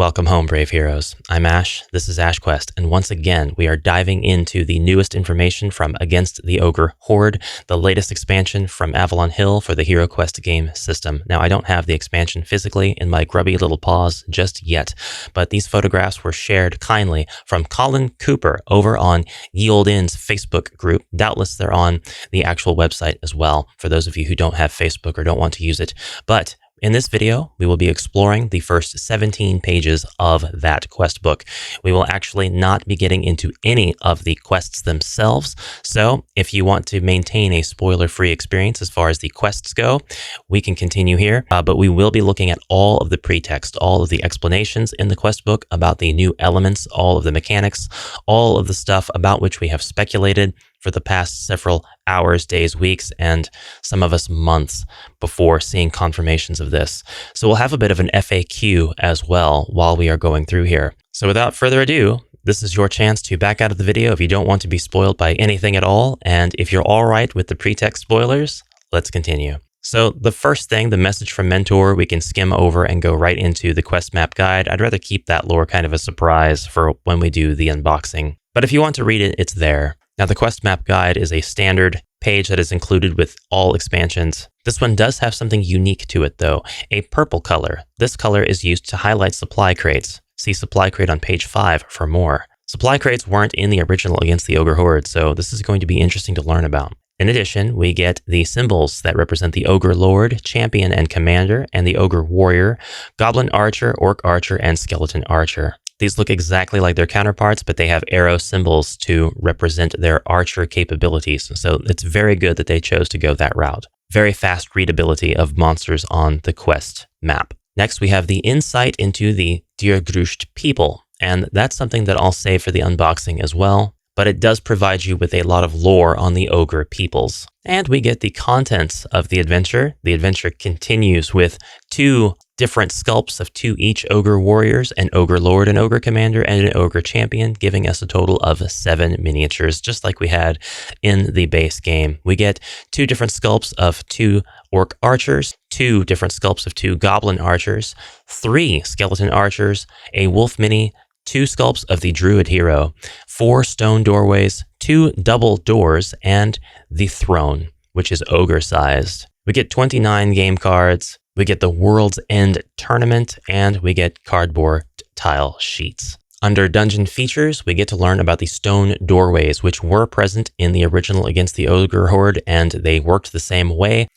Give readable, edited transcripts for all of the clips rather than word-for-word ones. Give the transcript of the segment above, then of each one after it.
Welcome home, brave heroes. I'm Ash, this is HeroQuest, and once again, we are diving into the newest information from Against the Ogre Horde, the latest expansion from Avalon Hill for the HeroQuest game system. Now, I don't have the expansion physically in my grubby little paws just yet, but these photographs were shared kindly from Colin Cooper over on Olde's Facebook group. Doubtless they're on the actual website as well, for those of you who don't have Facebook or don't want to use it. But in this video, we will be exploring the first 17 pages of that quest book. We will actually not be getting into any of the quests themselves, so if you want to maintain a spoiler-free experience as far as the quests go, we can continue here, but we will be looking at all of the pretext, all of the explanations in the quest book about the new elements, all of the mechanics, all of the stuff about which we have speculated for the past several hours, days, weeks, and some of us months before seeing confirmations of this. So we'll have a bit of an FAQ as well while we are going through here. So without further ado, this is your chance to back out of the video if you don't want to be spoiled by anything at all. And if you're all right with the pretext spoilers, let's continue. So the first thing, the message from Mentor, we can skim over and go right into the quest map guide. I'd rather keep that lore kind of a surprise for when we do the unboxing. But if you want to read it, it's there. Now, the quest map guide is a standard page that is included with all expansions. This one does have something unique to it, though, a purple color. This color is used to highlight supply crates. See supply crate on page 5 for more. Supply crates weren't in the original Against the Ogre Horde, so this is going to be interesting to learn about. In addition, we get the symbols that represent the Ogre Lord, Champion, and Commander, and the Ogre Warrior, Goblin Archer, Orc Archer, and Skeleton Archer. These look exactly like their counterparts, but they have arrow symbols to represent their archer capabilities. So it's very good that they chose to go that route. Very fast readability of monsters on the quest map. Next, we have the insight into the Dyrgrusht people, and that's something that I'll save for the unboxing as well, but it does provide you with a lot of lore on the Ogre peoples. And we get the contents of the adventure. The adventure continues with 2 different sculpts of 2 each Ogre Warriors, an Ogre Lord, an Ogre Commander, and an Ogre Champion, giving us a total of 7 miniatures, just like we had in the base game. We get 2 different sculpts of 2 Orc Archers, 2 different sculpts of 2 Goblin Archers, 3 Skeleton Archers, a Wolf Mini, 2 sculpts of the Druid Hero, 4 stone doorways, 2 double doors, and the throne, which is ogre-sized. We get 29 game cards, we get the World's End Tournament, and we get cardboard tile sheets. Under Dungeon Features, we get to learn about the stone doorways, which were present in the original Against the Ogre Horde, and they worked the same way.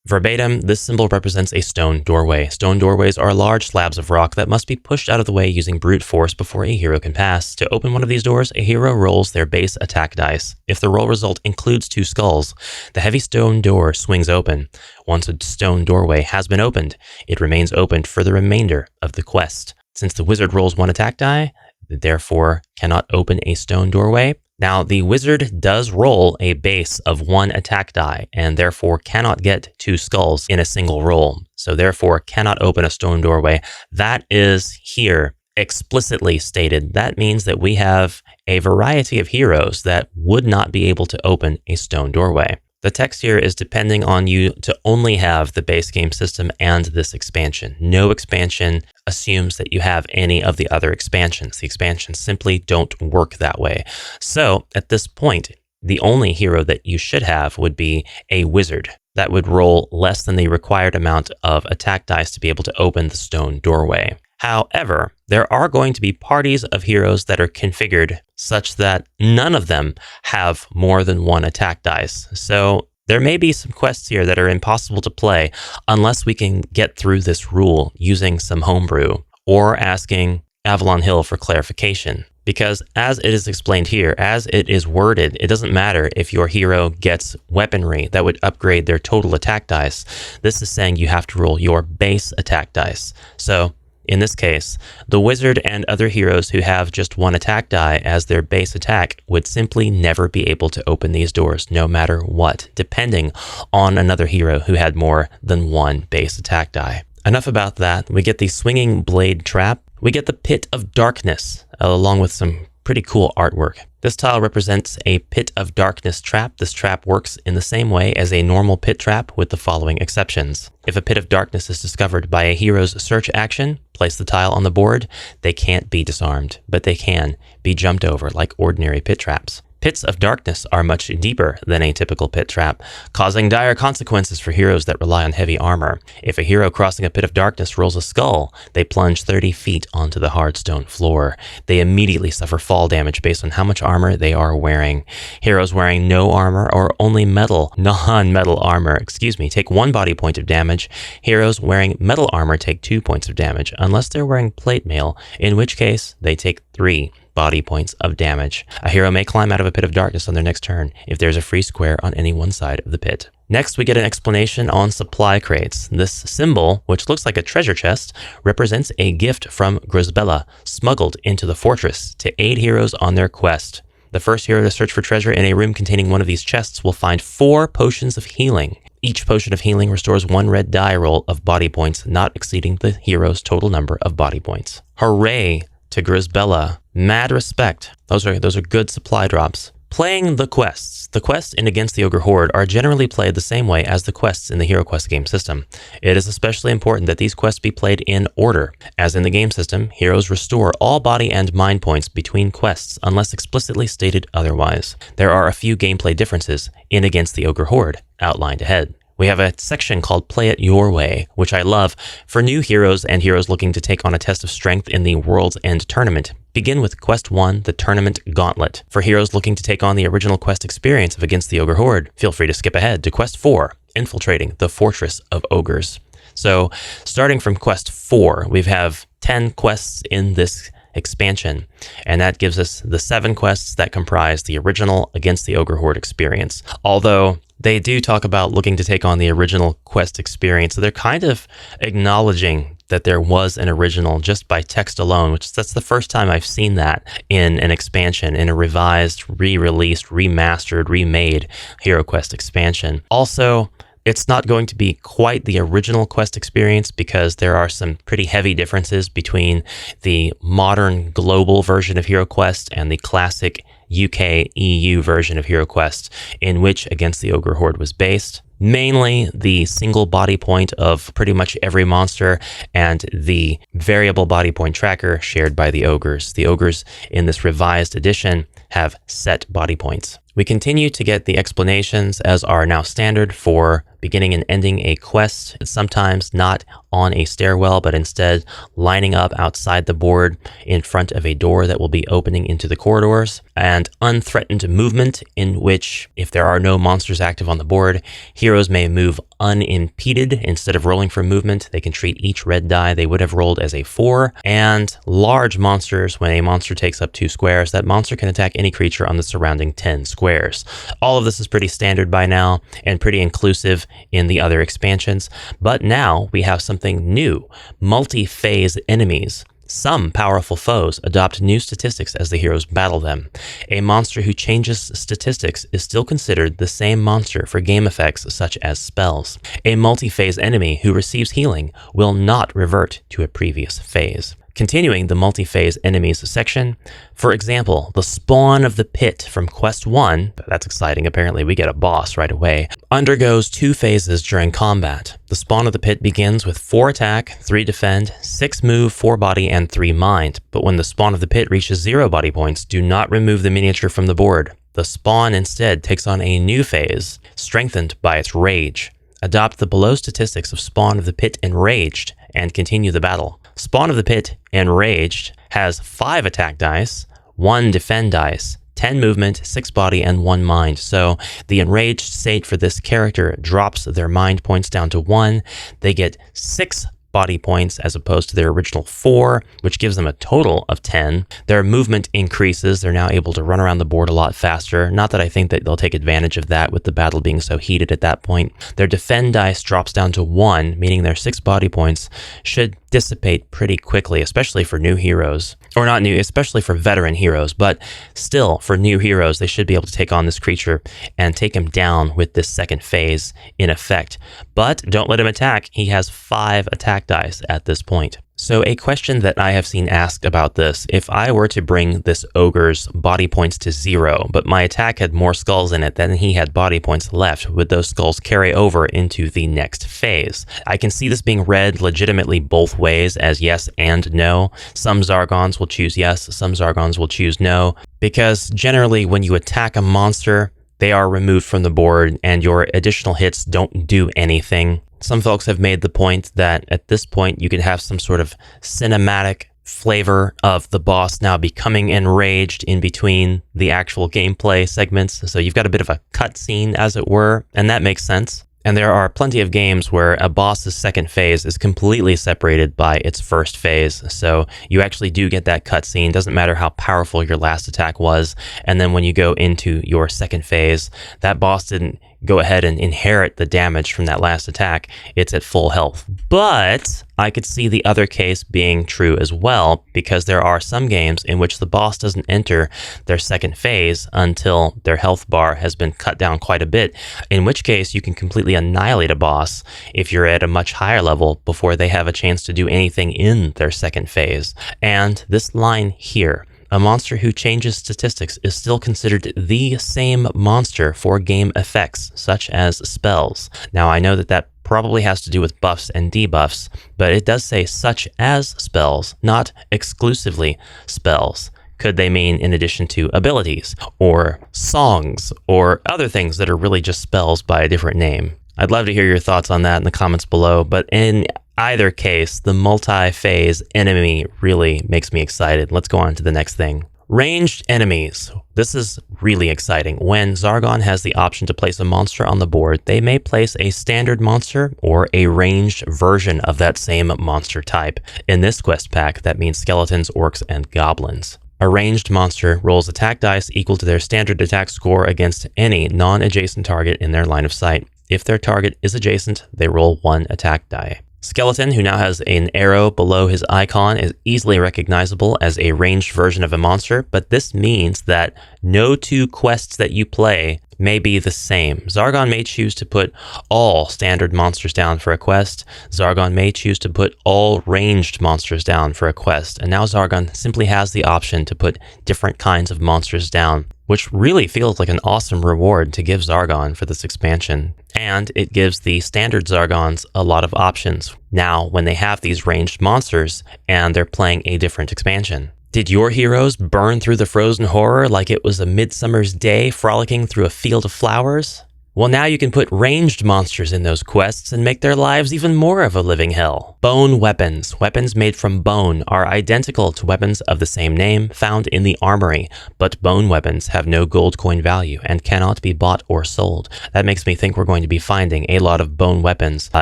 Verbatim, this symbol represents a stone doorway. Stone doorways are large slabs of rock that must be pushed out of the way using brute force before a hero can pass. To open one of these doors, a hero rolls their base attack dice. If the roll result includes 2 skulls, the heavy stone door swings open. Once a stone doorway has been opened, it remains opened for the remainder of the quest. Since the wizard rolls 1 attack die, therefore cannot open a stone doorway. Now, the wizard does roll a base of 1 attack die and therefore cannot get 2 skulls in a single roll. So therefore cannot open a stone doorway. That is here explicitly stated. That means that we have a variety of heroes that would not be able to open a stone doorway. The text here is depending on you to only have the base game system and this expansion. No expansion assumes that you have any of the other expansions. The expansions simply don't work that way. So at this point, the only hero that you should have would be a wizard that would roll less than the required amount of attack dice to be able to open the stone doorway. However, there are going to be parties of heroes that are configured such that none of them have more than 1 attack dice. So there may be some quests here that are impossible to play unless we can get through this rule using some homebrew or asking Avalon Hill for clarification. Because as it is explained here, as it is worded, it doesn't matter if your hero gets weaponry that would upgrade their total attack dice. This is saying you have to roll your base attack dice. So in this case, the wizard and other heroes who have just 1 attack die as their base attack would simply never be able to open these doors, no matter what, depending on another hero who had more than 1 base attack die. Enough about that. We get the swinging blade trap. We get the Pit of Darkness, along with some pretty cool artwork. This tile represents a Pit of Darkness trap. This trap works in the same way as a normal pit trap with the following exceptions. If a Pit of Darkness is discovered by a hero's search action, place the tile on the board. They can't be disarmed, but they can be jumped over like ordinary pit traps. Pits of Darkness are much deeper than a typical pit trap, causing dire consequences for heroes that rely on heavy armor. If a hero crossing a Pit of Darkness rolls a skull, they plunge 30 feet onto the hard stone floor. They immediately suffer fall damage based on how much armor they are wearing. Heroes wearing no armor or only non-metal armor, take 1 body point of damage. Heroes wearing metal armor take 2 points of damage, unless they're wearing plate mail, in which case they take 3 body points of damage. A hero may climb out of a Pit of Darkness on their next turn if there's a free square on any one side of the pit. Next, we get an explanation on supply crates. This symbol, which looks like a treasure chest, represents a gift from Grisbella, smuggled into the fortress to aid heroes on their quest. The first hero to search for treasure in a room containing one of these chests will find 4 potions of healing. Each potion of healing restores 1 red die roll of body points, not exceeding the hero's total number of body points. Hooray to Grisbella. Mad respect. Those are good supply drops. Playing the quests. The quests in Against the Ogre Horde are generally played the same way as the quests in the HeroQuest game system. It is especially important that these quests be played in order. As in the game system, heroes restore all body and mind points between quests unless explicitly stated otherwise. There are a few gameplay differences in Against the Ogre Horde, outlined ahead. We have a section called Play It Your Way, which I love for new heroes and heroes looking to take on a test of strength in the World's End tournament. Begin with Quest 1, the Tournament Gauntlet. For heroes looking to take on the original quest experience of Against the Ogre Horde, feel free to skip ahead to Quest 4, Infiltrating the Fortress of Ogres. So, starting from Quest 4, we have 10 quests in this expansion, and that gives us the 7 quests that comprise the original Against the Ogre Horde experience. Although they do talk about looking to take on the original quest experience, so they're kind of acknowledging that there was an original just by text alone, that's the first time I've seen that in an expansion, in a revised, re-released, remastered, remade HeroQuest expansion. Also, it's not going to be quite the original quest experience because there are some pretty heavy differences between the modern global version of HeroQuest and the classic UK EU version of HeroQuest, in which Against the Ogre Horde was based. Mainly the single body point of pretty much every monster and the variable body point tracker shared by the ogres. The ogres in this revised edition have set body points. We continue to get the explanations as are now standard for beginning and ending a quest, sometimes not on a stairwell, but instead lining up outside the board in front of a door that will be opening into the corridors, and unthreatened movement, in which, if there are no monsters active on the board, heroes may move unimpeded. Instead of rolling for movement, they can treat each red die they would have rolled as a 4, and large monsters, when a monster takes up 2 squares, that monster can attack any creature on the surrounding 10 squares. All of this is pretty standard by now, and pretty inclusive in the other expansions, but now we have something new: multi-phase enemies. Some powerful foes adopt new statistics as the heroes battle them. A monster who changes statistics is still considered the same monster for game effects such as spells. A multi-phase enemy who receives healing will not revert to a previous phase. Continuing the multi-phase enemies section, for example, the Spawn of the Pit from Quest 1, that's exciting, apparently we get a boss right away, undergoes 2 phases during combat. The Spawn of the Pit begins with 4 attack, 3 defend, 6 move, 4 body, and 3 mind. But when the Spawn of the Pit reaches 0 body points, do not remove the miniature from the board. The Spawn instead takes on a new phase, strengthened by its rage. Adopt the below statistics of Spawn of the Pit Enraged and continue the battle. Spawn of the Pit Enraged has 5 attack dice, 1 defend dice, 10 movement, 6 body, and 1 mind. So the enraged state for this character drops their mind points down to 1. They get 6 body points as opposed to their original 4, which gives them a total of 10. Their movement increases. They're now able to run around the board a lot faster. Not that I think that they'll take advantage of that with the battle being so heated at that point. Their defend dice drops down to 1, meaning their 6 body points should dissipate pretty quickly, especially for new heroes. Or not new, especially for veteran heroes, but still, for new heroes, they should be able to take on this creature and take him down with this second phase in effect. But don't let him attack. He has 5 attack attack dice at this point. So a question that I have seen asked about this, if I were to bring this ogre's body points to 0, but my attack had more skulls in it than he had body points left, would those skulls carry over into the next phase? I can see this being read legitimately both ways as yes and no. Some Zargons will choose yes, some Zargons will choose no, because generally when you attack a monster, they are removed from the board and your additional hits don't do anything. Some folks have made the point that at this point you could have some sort of cinematic flavor of the boss now becoming enraged in between the actual gameplay segments. So you've got a bit of a cutscene, as it were, and that makes sense. And there are plenty of games where a boss's second phase is completely separated by its first phase. So you actually do get that cutscene, doesn't matter how powerful your last attack was. And then when you go into your second phase, that boss didn't go ahead and inherit the damage from that last attack. It's at full health. But I could see the other case being true as well, because there are some games in which the boss doesn't enter their second phase until their health bar has been cut down quite a bit, in which case you can completely annihilate a boss if you're at a much higher level before they have a chance to do anything in their second phase. And this line here, a monster who changes statistics is still considered the same monster for game effects, such as spells. Now, I know that probably has to do with buffs and debuffs, but it does say such as spells, not exclusively spells. Could they mean in addition to abilities, or songs, or other things that are really just spells by a different name? I'd love to hear your thoughts on that in the comments below, but in either case, the multi-phase enemy really makes me excited. Let's go on to the next thing. Ranged enemies. This is really exciting. When Zargon has the option to place a monster on the board, they may place a standard monster or a ranged version of that same monster type. In this quest pack, that means skeletons, orcs, and goblins. A ranged monster rolls attack dice equal to their standard attack score against any non-adjacent target in their line of sight. If their target is adjacent, they roll 1 attack die. Skeleton, who now has an arrow below his icon, is easily recognizable as a ranged version of a monster, but this means that no two quests that you play may be the same. Zargon may choose to put all standard monsters down for a quest. Zargon may choose to put all ranged monsters down for a quest. And now Zargon simply has the option to put different kinds of monsters down, which really feels like an awesome reward to give Zargon for this expansion. And it gives the standard Zargons a lot of options now when they have these ranged monsters and they're playing a different expansion. Did your heroes burn through the frozen horror like it was a midsummer's day frolicking through a field of flowers? Well, now you can put ranged monsters in those quests and make their lives even more of a living hell. Bone weapons. Weapons made from bone are identical to weapons of the same name found in the armory, but bone weapons have no gold coin value and cannot be bought or sold. That makes me think we're going to be finding a lot of bone weapons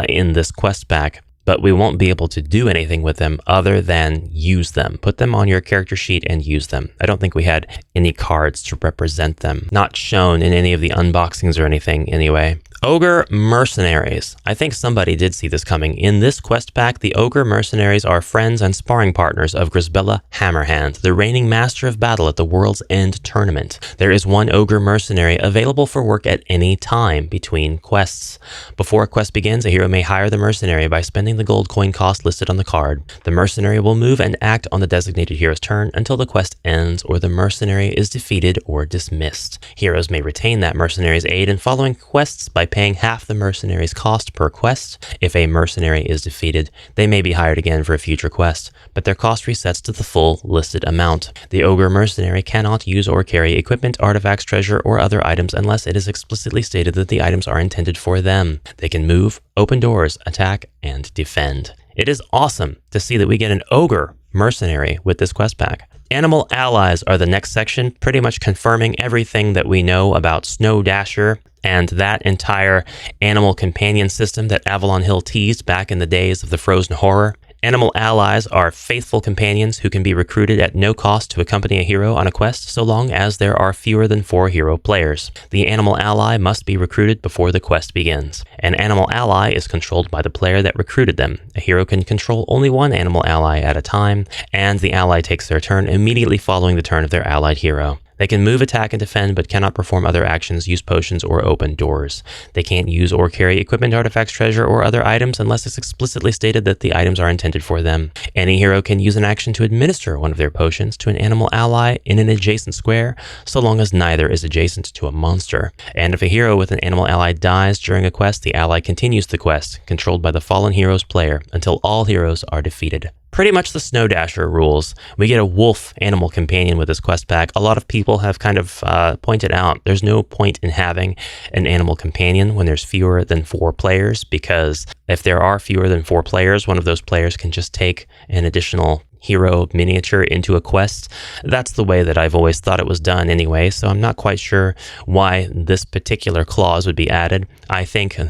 in this quest pack, but we won't be able to do anything with them other than use them. Put them on your character sheet and use them. I don't think we had any cards to represent them. Not shown in any of the unboxings or anything anyway. Ogre Mercenaries. I think somebody did see this coming. In this quest pack, the Ogre Mercenaries are friends and sparring partners of Grisbella Hammerhand, the reigning master of battle at the World's End tournament. There is one Ogre Mercenary available for work at any time between quests. Before a quest begins, a hero may hire the mercenary by spending the gold coin cost listed on the card. The mercenary will move and act on the designated hero's turn until the quest ends or the mercenary is defeated or dismissed. Heroes may retain that mercenary's aid in following quests by paying half the mercenary's cost per quest. If a mercenary is defeated, they may be hired again for a future quest, but their cost resets to the full listed amount. The Ogre Mercenary cannot use or carry equipment, artifacts, treasure, or other items unless it is explicitly stated that the items are intended for them. They can move, open doors, attack, and defend. It is awesome to see that we get an Ogre Mercenary with this quest pack. Animal allies are the next section, pretty much confirming everything that we know about Snow Dasher and that entire animal companion system that Avalon Hill teased back in the days of the Frozen Horror. Animal allies are faithful companions who can be recruited at no cost to accompany a hero on a quest so long as there are fewer than 4 hero players. The animal ally must be recruited before the quest begins. An animal ally is controlled by the player that recruited them. A hero can control only one animal ally at a time, and the ally takes their turn immediately following the turn of their allied hero. They can move, attack, and defend, but cannot perform other actions, use potions, or open doors. They can't use or carry equipment, artifacts, treasure, or other items unless it's explicitly stated that the items are intended for them. Any hero can use an action to administer one of their potions to an animal ally in an adjacent square, so long as neither is adjacent to a monster. And if a hero with an animal ally dies during a quest, the ally continues the quest, controlled by the fallen hero's player, until all heroes are defeated. Pretty much the Snow Dasher rules. We get a wolf animal companion with this quest pack. A lot of people have kind of pointed out there's no point in having an animal companion when there's fewer than 4 players, because if there are fewer than 4 players, one of those players can just take an additional hero miniature into a quest. That's the way that I've always thought it was done anyway, so I'm not quite sure why this particular clause would be added. I think I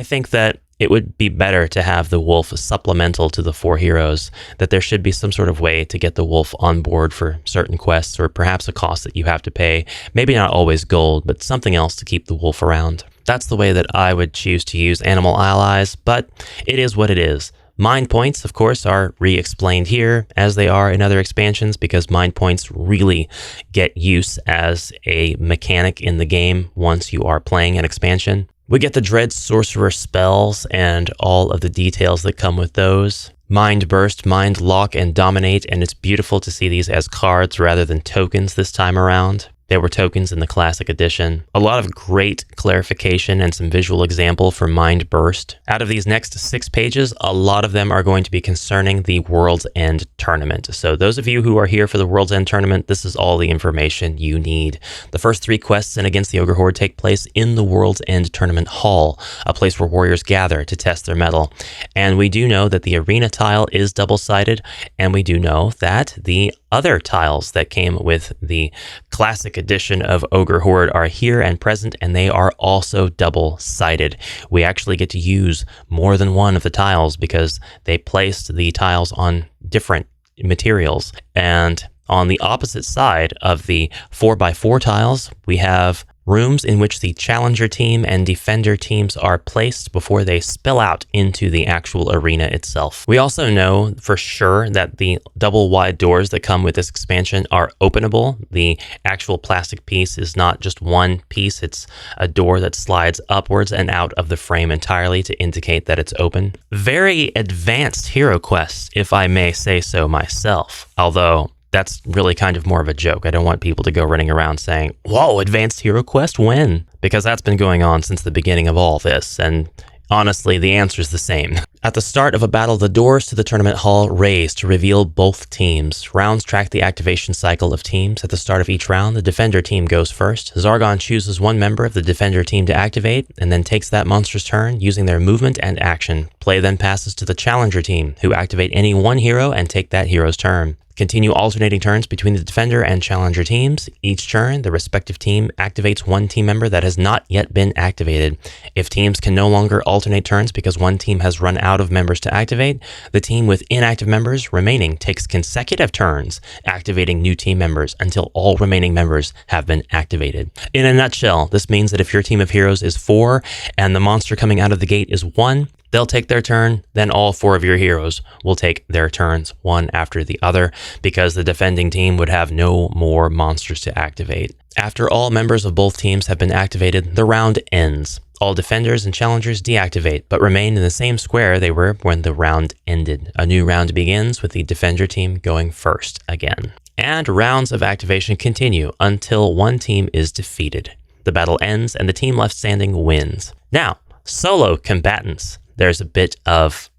think that it would be better to have the wolf supplemental to the 4 heroes, that there should be some sort of way to get the wolf on board for certain quests, or perhaps a cost that you have to pay. Maybe not always gold, but something else to keep the wolf around. That's the way that I would choose to use animal allies, but it is what it is. Mind points, of course, are re-explained here, as they are in other expansions, because mind points really get use as a mechanic in the game once you are playing an expansion. We get the Dread Sorcerer spells and all of the details that come with those. Mind Burst, Mind Lock, and Dominate, and it's beautiful to see these as cards rather than tokens this time around. There were tokens in the Classic Edition. A lot of great clarification and some visual example for Mind Burst. Out of these next 6 pages, a lot of them are going to be concerning the World's End Tournament. So those of you who are here for the World's End Tournament, this is all the information you need. The first 3 quests in Against the Ogre Horde take place in the World's End Tournament Hall, a place where warriors gather to test their mettle. And we do know that the arena tile is double-sided, and we do know that the other tiles that came with the Classic Edition of Ogre Horde are here and present, and they are also double-sided. We actually get to use more than one of the tiles because they placed the tiles on different materials. And on the opposite side of the 4x4 tiles, we have rooms in which the challenger team and defender teams are placed before they spill out into the actual arena itself. We also know for sure that the double wide doors that come with this expansion are openable. The actual plastic piece is not just one piece, it's a door that slides upwards and out of the frame entirely to indicate that it's open. Very advanced HeroQuest, if I may say so myself, although that's really kind of more of a joke. I don't want people to go running around saying, whoa, advanced HeroQuest, when? Because that's been going on since the beginning of all this, and honestly, the answer is the same. At the start of a battle, the doors to the tournament hall raise to reveal both teams. Rounds track the activation cycle of teams. At the start of each round, the defender team goes first. Zargon chooses one member of the defender team to activate, and then takes that monster's turn using their movement and action. Play then passes to the challenger team, who activate any one hero and take that hero's turn. Continue alternating turns between the defender and challenger teams. Each turn, the respective team activates one team member that has not yet been activated. If teams can no longer alternate turns because one team has run out of members to activate, the team with inactive members remaining takes consecutive turns, activating new team members until all remaining members have been activated. In a nutshell, this means that if your team of heroes is 4 and the monster coming out of the gate is 1, they'll take their turn, then all 4 of your heroes will take their turns, one after the other, because the defending team would have no more monsters to activate. After all members of both teams have been activated, the round ends. All defenders and challengers deactivate, but remain in the same square they were when the round ended. A new round begins with the defender team going first again. And rounds of activation continue until one team is defeated. The battle ends and the team left standing wins. Now, solo combatants. There's a bit of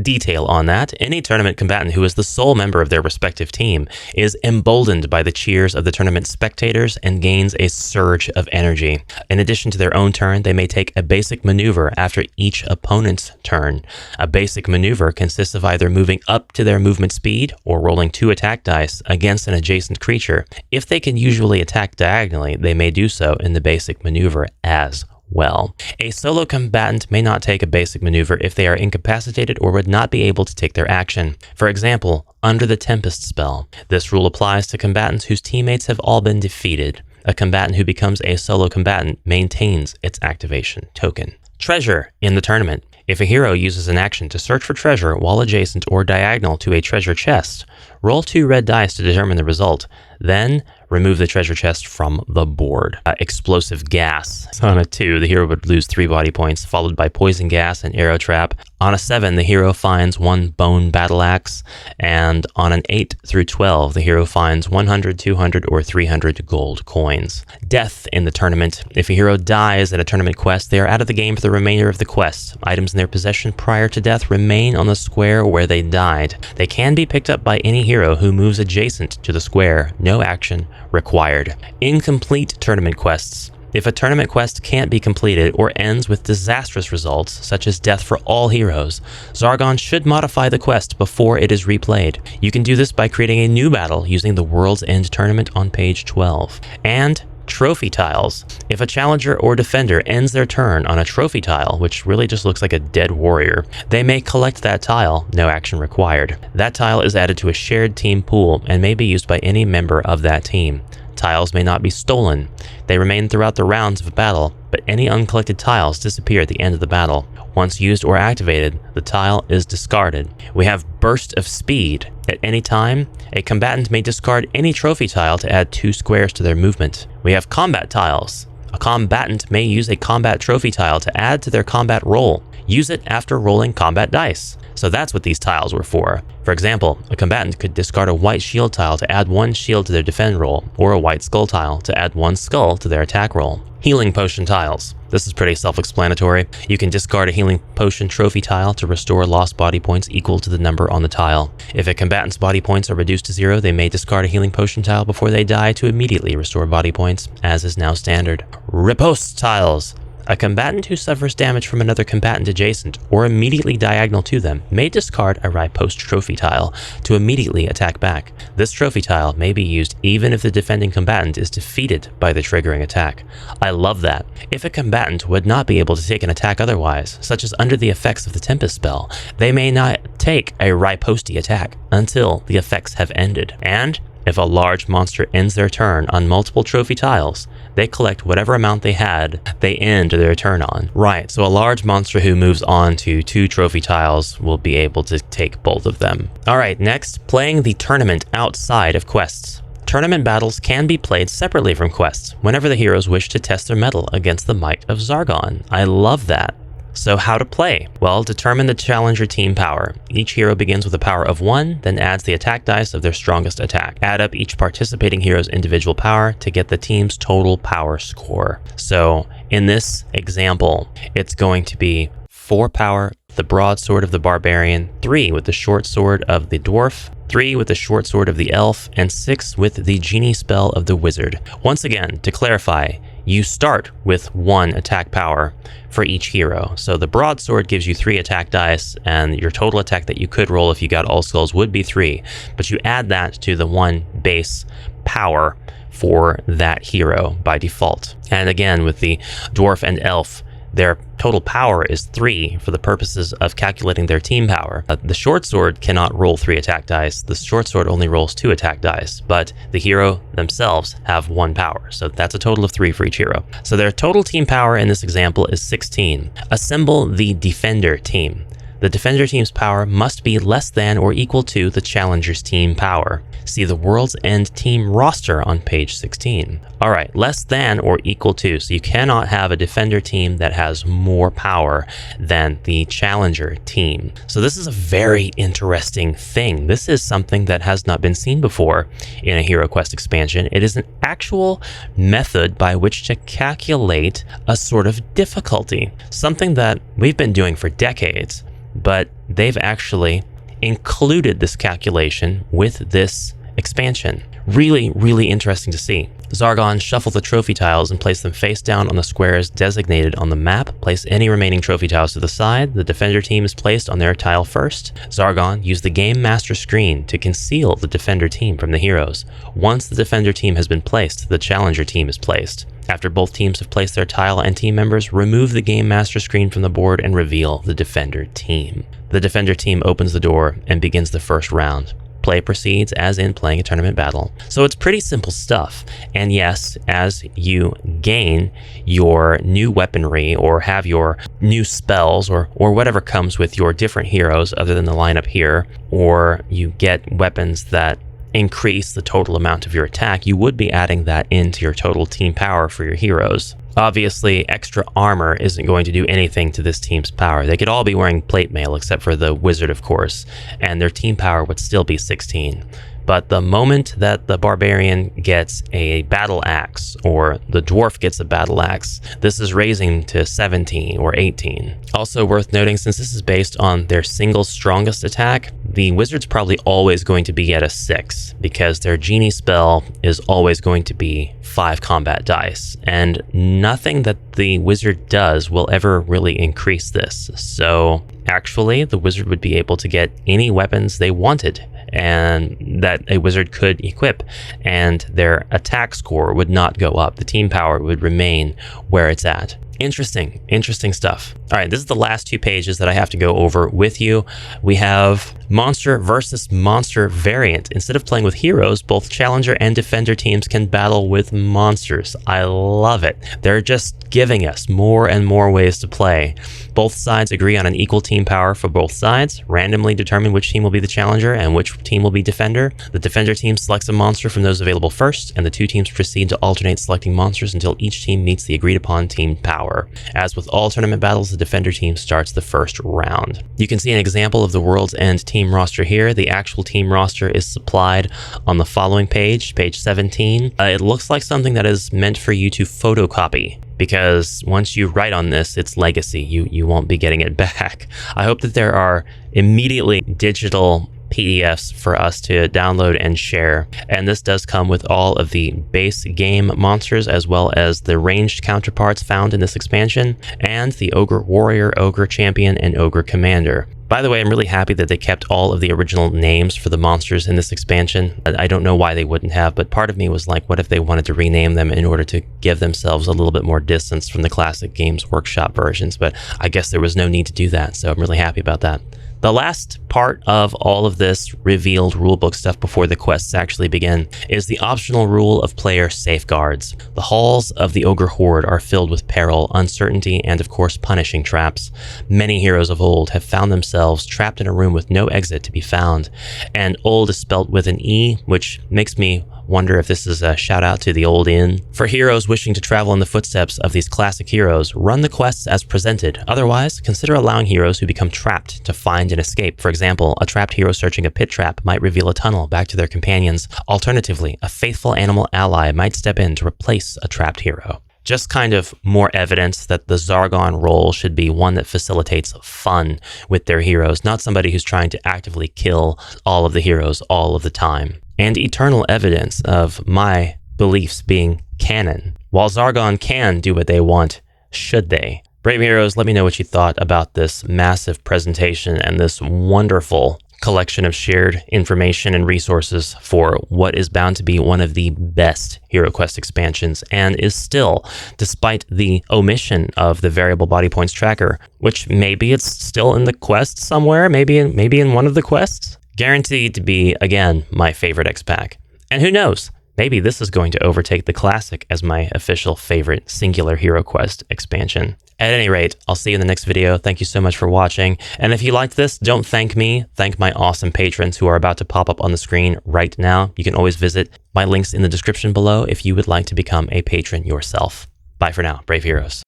detail on that. Any tournament combatant who is the sole member of their respective team is emboldened by the cheers of the tournament spectators and gains a surge of energy. In addition to their own turn, they may take a basic maneuver after each opponent's turn. A basic maneuver consists of either moving up to their movement speed or rolling 2 attack dice against an adjacent creature. If they can usually attack diagonally, they may do so in the basic maneuver as well. A solo combatant may not take a basic maneuver if they are incapacitated or would not be able to take their action. For example, under the Tempest spell. This rule applies to combatants whose teammates have all been defeated. A combatant who becomes a solo combatant maintains its activation token. Treasure in the tournament. If a hero uses an action to search for treasure while adjacent or diagonal to a treasure chest, roll 2 red dice to determine the result. Then remove the treasure chest from the board. Explosive gas. So on a 2, the hero would lose 3 body points, followed by poison gas and arrow trap. On a 7, the hero finds 1 bone battle axe, and on an 8 through 12, the hero finds 100, 200, or 300 gold coins. Death in the tournament. If a hero dies at a tournament quest, they are out of the game for the remainder of the quest. Items in their possession prior to death remain on the square where they died. They can be picked up by any hero who moves adjacent to the square. No action required. Incomplete tournament quests. If a tournament quest can't be completed or ends with disastrous results, such as death for all heroes, Zargon should modify the quest before it is replayed. You can do this by creating a new battle using the World's End tournament on page 12. And trophy tiles. If a challenger or defender ends their turn on a trophy tile, which really just looks like a dead warrior, they may collect that tile, no action required. That tile is added to a shared team pool and may be used by any member of that team. Tiles may not be stolen. They remain throughout the rounds of a battle, but any uncollected tiles disappear at the end of the battle. Once used or activated, the tile is discarded. We have Burst of Speed. At any time, a combatant may discard any trophy tile to add 2 squares to their movement. We have Combat Tiles. A combatant may use a combat trophy tile to add to their combat roll. Use it after rolling combat dice. So that's what these tiles were for. For example, a combatant could discard a white shield tile to add 1 shield to their defend roll, or a white skull tile to add 1 skull to their attack roll. Healing potion tiles. This is pretty self-explanatory. You can discard a healing potion trophy tile to restore lost body points equal to the number on the tile. If a combatant's body points are reduced to 0, they may discard a healing potion tile before they die to immediately restore body points, as is now standard. Riposte tiles. A combatant who suffers damage from another combatant adjacent or immediately diagonal to them may discard a riposte trophy tile to immediately attack back. This trophy tile may be used even if the defending combatant is defeated by the triggering attack. I love that. If a combatant would not be able to take an attack otherwise, such as under the effects of the Tempest spell, they may not take a riposte attack until the effects have ended. And if a large monster ends their turn on multiple trophy tiles, they collect whatever amount they end their turn on. Right, so a large monster who moves on to 2 trophy tiles will be able to take both of them. Alright, next, playing the tournament outside of quests. Tournament battles can be played separately from quests, whenever the heroes wish to test their mettle against the might of Zargon. I love that. So how to play? Well, determine the challenger team power. Each hero begins with a power of 1, then adds the attack dice of their strongest attack. Add up each participating hero's individual power to get the team's total power score. So in this example, it's going to be 4 power, the broadsword of the barbarian, 3 with the short sword of the dwarf, 3 with the short sword of the elf, and 6 with the genie spell of the wizard. Once again, to clarify, you start with 1 attack power for each hero. So the broadsword gives you 3 attack dice, and your total attack that you could roll if you got all skulls would be 3. But you add that to the 1 base power for that hero by default. And again, with the dwarf and elf, their total power is 3 for the purposes of calculating their team power. The short sword cannot roll 3 attack dice. The short sword only rolls 2 attack dice, but the hero themselves have 1 power. So that's a total of 3 for each hero. So their total team power in this example is 16. Assemble the defender team. The defender team's power must be less than or equal to the challenger's team power. See the World's End team roster on page 16. All right, less than or equal to. So you cannot have a defender team that has more power than the challenger team. So this is a very interesting thing. This is something that has not been seen before in a HeroQuest expansion. It is an actual method by which to calculate a sort of difficulty, something that we've been doing for decades, but they've actually included this calculation with this expansion. Really, really interesting to see. Zargon shuffle the trophy tiles and place them face down on the squares designated on the map. Place any remaining trophy tiles to the side. The defender team is placed on their tile first. Zargon used the Game Master screen to conceal the defender team from the heroes. Once the defender team has been placed, the challenger team is placed. After both teams have placed their tile and team members, remove the Game Master screen from the board and reveal the defender team. The defender team opens the door and begins the first round. play proceeds as in playing a tournament battle. So it's pretty simple stuff. And yes, as you gain your new weaponry or have your new spells or whatever comes with your different heroes other than the lineup here, or you get weapons that increase the total amount of your attack, you would be adding that into your total team power for your heroes. Obviously, extra armor isn't going to do anything to this team's power. They could all be wearing plate mail except for the wizard, of course, and their team power would still be 16. But the moment that the barbarian gets a battle axe or the dwarf gets a battle axe, this is raising to 17 or 18. Also worth noting, since this is based on their single strongest attack, the wizard's probably always going to be at a 6 because their genie spell is always going to be 5 combat dice, and nothing that the wizard does will ever really increase this. So actually, the wizard would be able to get any weapons they wanted and that a wizard could equip, and their attack score would not go up. The team power would remain where it's at. Interesting stuff. All right, this is the last 2 pages that I have to go over with you. We have monster versus monster variant. Instead of playing with heroes, both challenger and defender teams can battle with monsters. I love it. They're just giving us more and more ways to play. Both sides agree on an equal team power for both sides, randomly determine which team will be the challenger and which team will be defender. The defender team selects a monster from those available first, and the 2 teams proceed to alternate selecting monsters until each team meets the agreed upon team power. As with all tournament battles, the defender team starts the first round. You can see an example of the World's End team roster here. The actual team roster is supplied on the following page, page 17. It looks like something that is meant for you to photocopy, because once you write on this, it's legacy. You won't be getting it back. I hope that there are immediately digital PDFs for us to download and share. And this does come with all of the base game monsters as well as the ranged counterparts found in this expansion, and the Ogre Warrior, Ogre Champion, and Ogre Commander. By the way, I'm really happy that they kept all of the original names for the monsters in this expansion. I don't know why they wouldn't have, but part of me was like, what if they wanted to rename them in order to give themselves a little bit more distance from the classic Games Workshop versions? But I guess there was no need to do that, so I'm really happy about that. The last part of all of this revealed rulebook stuff before the quests actually begin is the optional rule of player safeguards. The halls of the Ogre Horde are filled with peril, uncertainty, and of course punishing traps. Many heroes of old have found themselves trapped in a room with no exit to be found, and Olde is spelt with an E, which makes me wonder if this is a shout out to the old inn. For heroes wishing to travel in the footsteps of these classic heroes, run the quests as presented. Otherwise, consider allowing heroes who become trapped to find and escape. For example, a trapped hero searching a pit trap might reveal a tunnel back to their companions. Alternatively, a faithful animal ally might step in to replace a trapped hero. Just kind of more evidence that the Zargon role should be one that facilitates fun with their heroes, not somebody who's trying to actively kill all of the heroes all of the time. And eternal evidence of my beliefs being canon. While Zargon can do what they want, should they? Brave Heroes, let me know what you thought about this massive presentation and this wonderful collection of shared information and resources for what is bound to be one of the best HeroQuest expansions, and is still, despite the omission of the variable body points tracker, which maybe it's still in the quest somewhere, maybe in one of the quests, guaranteed to be, again, my favorite expac. And who knows, maybe this is going to overtake the classic as my official favorite singular HeroQuest expansion. At any rate, I'll see you in the next video. Thank you so much for watching. And if you liked this, don't thank me. Thank my awesome patrons who are about to pop up on the screen right now. You can always visit my links in the description below if you would like to become a patron yourself. Bye for now, Brave Heroes.